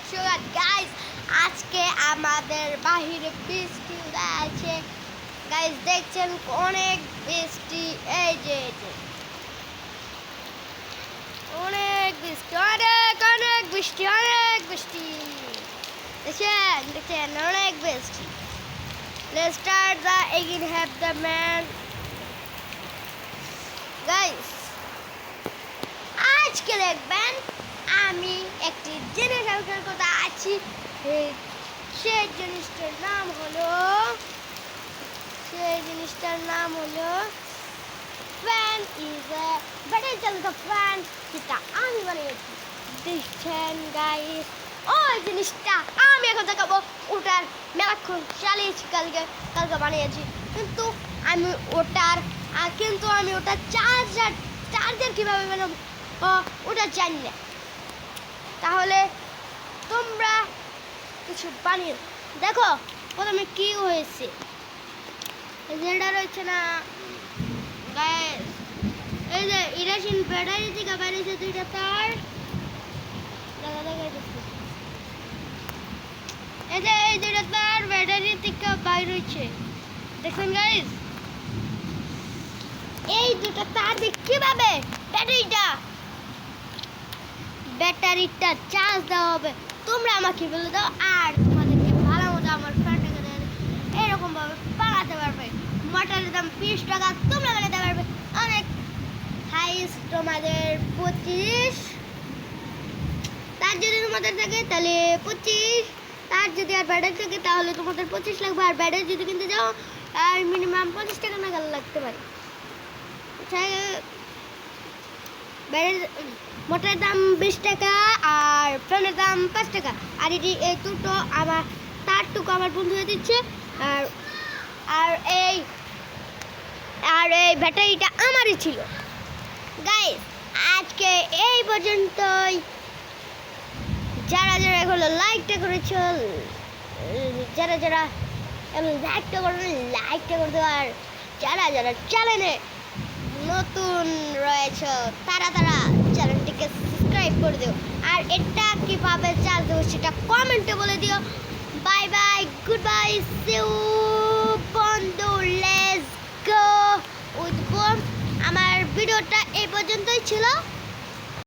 সুগাত guys, আজকে আমাদের বাহিরে বৃষ্টি আছে গাইস। দেখছেন অনেক বৃষ্টি, এই যে অনেক বৃষ্টি, অনেক অনেক বৃষ্টি, অনেক বৃষ্টি। দেখছেন অনেক বৃষ্টি। Let's start the again have the man guys। আজকে দেখবেন আমি একটি জিনিস আবিষ্কার করতে আছি। সেই জিনিসটার নাম হলো ফ্যান। ইজ এ ব্যাটারি চালিত ফ্যান, যেটা আমি বানিয়েছি। দেখছেন গাইস, ওই জিনিসটা আমি এখন দেখাবো। ওটার মেলাক্ষণ চালিয়েছি, কালকে বানিয়েছি, কিন্তু আমি ওটার চার্জার কীভাবে বানাবো ওটা জানি না। তাহলে তোমরা কিছু বানিয়ে দেখো। প্রথমে কি হয়েছে, যেটা রয়েছে না গায়ে, এই যে ইরাসিন ব্যাটারি থেকে বেরিয়েছে দুইটা তার। এই যে এই দুইটা তার ব্যাটারি থেকে বাইর হয়েছে, দেখছেন গাইস। এই দুটো তার দিয়ে কিভাবে ব্যাটারিটা চার্জ দেওয়া হবে তোমরা আমাকে বলে দাও, আর তোমাদেরকে ভালো মতো আমার ফ্রেন্ডটাকে এরকম ভাবে বানাতে পারবে। মোটরের দাম 20 টাকা, তোমরা বানাতে পারবে অনেক হাইস্ট তোমাদের 25। তার যদি তোমাদের থাকে তাহলে 25, তার যদি আর ব্যাটারি থাকে তাহলে তোমাদের 25 লাগবে। আর ব্যাটারি যদি কিনতে যাও আর মিনিমাম 50 টাকা নাগাদ লাগতে পারে। মোটরের দাম 20 টাকা আর ফ্যানের দাম 5 টাকা। আর এই দুটো আমার তারটুকু আমার বন্ধুরা দিচ্ছে। আর এই ব্যাটারিটা আমারই ছিল গাইস। আজকে এই পর্যন্তই। যারা এখনো লাইকটা করেছো, যারা লাইকটা করতে, আর যারা চ্যানেলে নতুন রয়েছে তারা চ্যানেলটিকে সাবস্ক্রাইব করে দিও। আর এটা কিভাবে চার্জ দেবো সেটা কমেন্টে বলে দিও। Bye bye, good bye, see you বন্ধু, লেটস গো উইথ বোম। আমার ভিডিওটা এই পর্যন্তই ছিল।